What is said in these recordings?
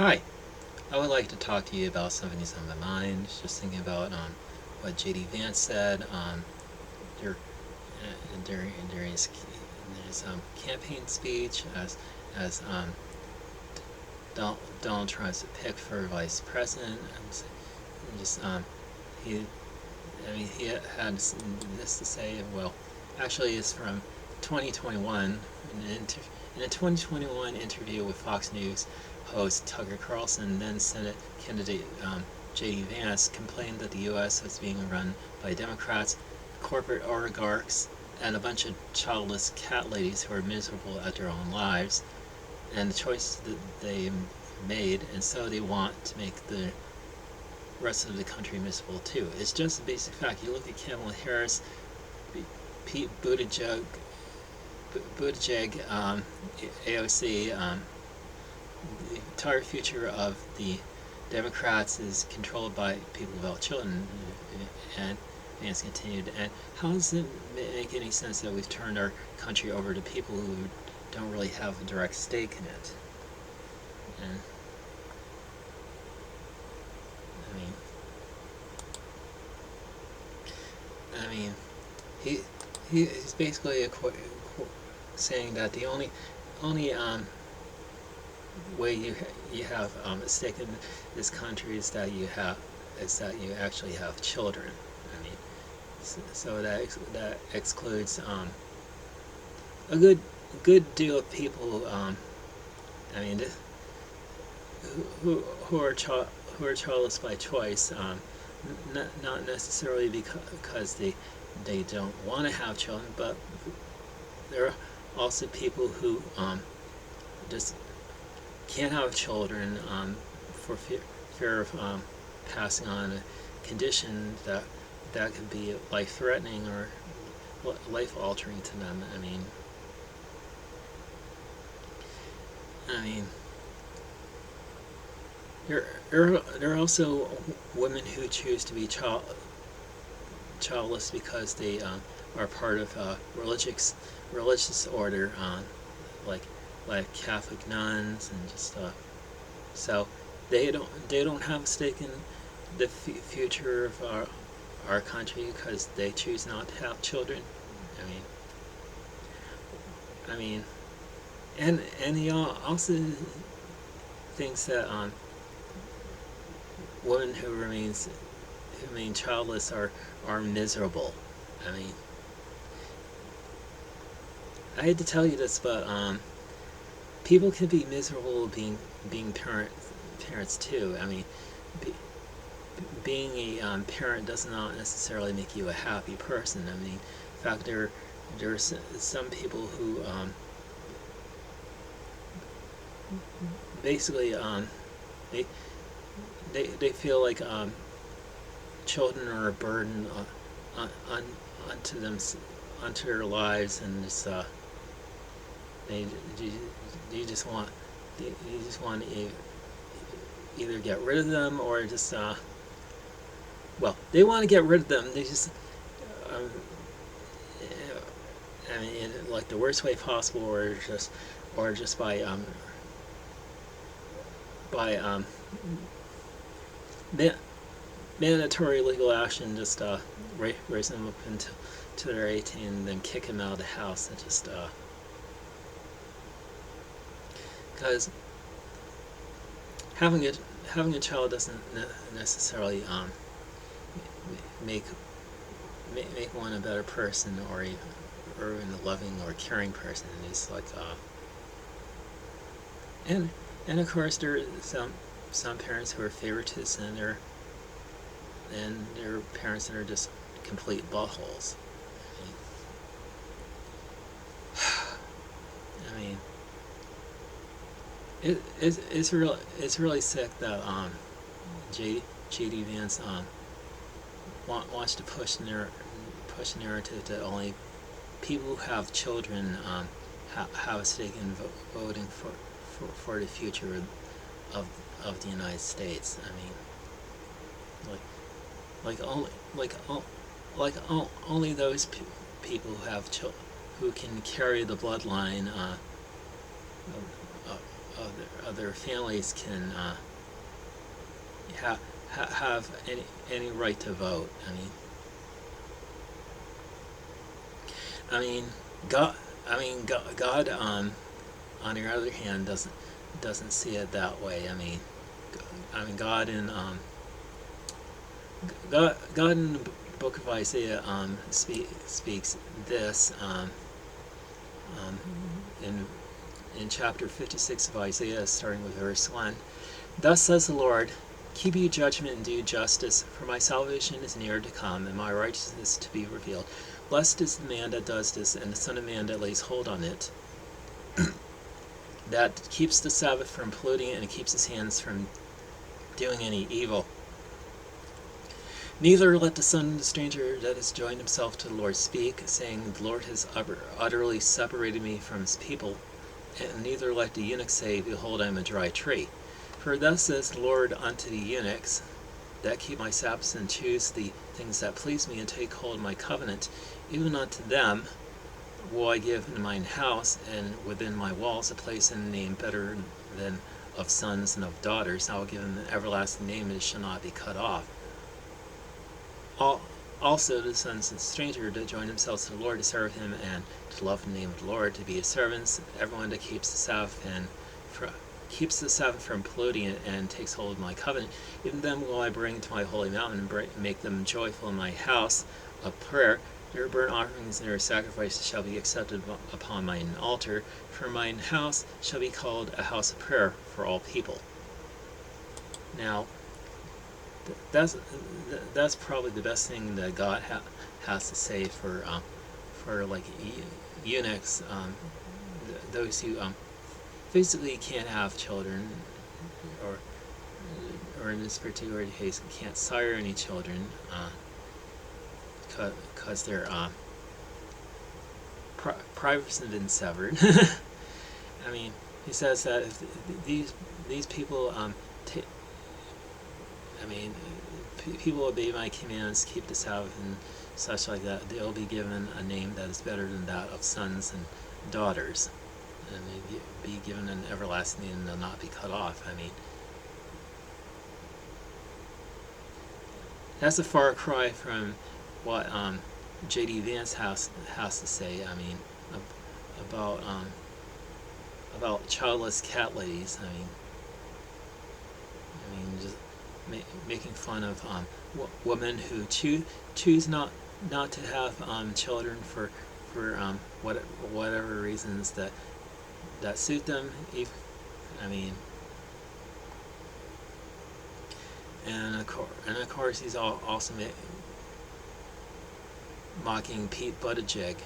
Hi, I would like to talk to you about something that's on my mind. Just thinking about what J.D. Vance said dur- during his campaign speech as Donald Trump's pick for vice president. And just he he had this to say. Well, actually, it's from 2021. In a 2021 interview with Fox News host Tucker Carlson, then Senate candidate J.D. Vance complained that the U.S. was being run by Democrats, corporate oligarchs, and a bunch of childless cat ladies who are miserable at their own lives and the choices that they made, and so they want to make the rest of the country miserable too. It's just a basic fact. You look at Kamala Harris, Pete Buttigieg, AOC. The entire future of the Democrats is controlled by people without children, and Vance continued. And how does it make any sense that we've turned our country over to people who don't really have a direct stake in it? And I mean, I mean, he he's basically saying that the only way you have a stake in this country is that you actually have children. I mean, so that excludes a good deal of people. I mean, who are childless by choice. Not necessarily because they don't want to have children, but there are also people who just can't have children for fear of passing on a condition that could be life-threatening or life-altering to them. I mean, there are also women who choose to be childless because they are part of a religious order, like Catholic nuns and just so they don't have a stake in the future of our country because they choose not to have children. I mean, I mean, and he also thinks that women who remain childless are miserable. I mean, I hate to tell you this, but people can be miserable being parents too. I mean, be, being a parent does not necessarily make you a happy person. I mean, in fact, there's some people who basically they they feel like children are a burden on onto them onto their lives, and just they you just want you just want to either get rid of them or just well, they want to get rid of them. They just um, I mean, in like the worst way possible, or just by ma- mandatory legal action, just raise them up until they're 18, and then kick them out of the house, and just because having a child doesn't necessarily make make one a better person, or even a loving or caring person. It's like and of course there are some parents who are favorites, and there are parents that are just complete buttholes. I mean, it's really sick that JD Vance wants to push narrative that only people who have children have a stake in voting for the future of the United States. I mean, like only only those people who have who can carry the bloodline other families can have any right to vote. I mean, God. God. On the other hand, doesn't see it that way. God in the book of Isaiah speaks this in chapter 56 of Isaiah, starting with verse 1. Thus says the Lord, keep you judgment and do justice, for my salvation is near to come, and my righteousness to be revealed. Blessed is the man that does this, and the Son of Man that lays hold on it, that keeps the Sabbath from polluting it, and keeps his hands from doing any evil. Neither let the son of the stranger that has joined himself to the Lord speak, saying, the Lord has utterly separated me from his people. And neither let the eunuch say, behold, I am a dry tree. For thus says the Lord unto the eunuchs, that keep my Sabbaths and choose the things that please me, and take hold of my covenant, even unto them will I give in mine house, and within my walls a place and a name better than of sons and of daughters. I will give them an everlasting name, and it shall not be cut off. Also the sons of the stranger that join themselves to the Lord to serve him, and to love the name of the Lord, to be his servants, everyone that keeps the Sabbath from polluting it, and takes hold of my covenant, even them will I bring to my holy mountain, and make them joyful in my house of prayer. Their burnt offerings and their sacrifices shall be accepted upon mine altar, for mine house shall be called a house of prayer for all people. Now, that's probably the best thing that God has to say for like eunuchs, those who physically can't have children, or in this particular case can't sire any children, because their privacy has been severed. He says that if these people people obey my commands, keep the Sabbath and such like that, they'll be given a name that is better than that of sons and daughters, and they'll be given an everlasting name and they'll not be cut off. That's a far cry from what J.D. Vance has to say. About childless cat ladies. Just making fun of women who choose not to have children for whatever reasons that suit them. And of course he's also mocking Pete Buttigieg,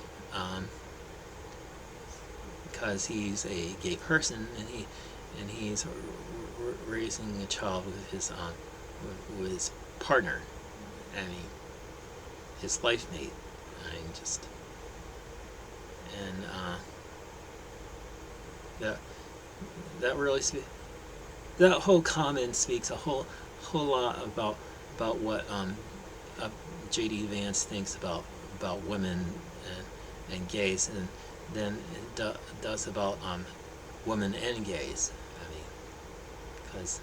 because he's a gay person, and he's raising a child with his partner, his life mate. That really that whole comment speaks a whole lot about what J.D. Vance thinks about women and gays, and then it does about women and gays. Because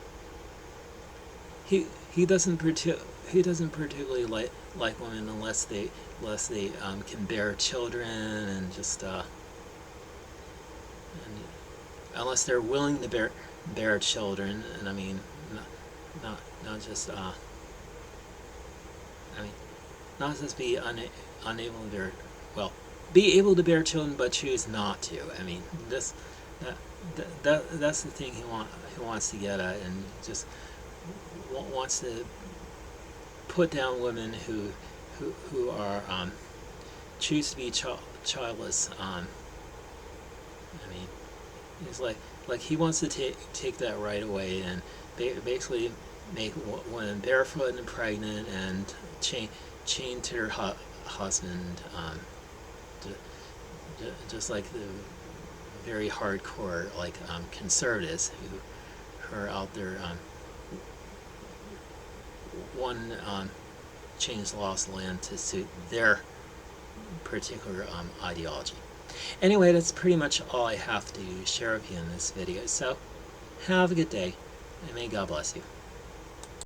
he doesn't particularly like women unless they can bear children, and just and unless they're willing to bear children, and not just be unable to bear, be able to bear children but choose not to. That's the thing he wants to get at, and just wants to put down women who are choose to be childless. It's like he wants to take that right away, and basically make women barefoot and pregnant and chained to their husband, just like the very hardcore conservatives who are out there change the laws of the land to suit their particular ideology. Anyway, that's pretty much all I have to share with you in this video. So Have a good day, and may God bless you.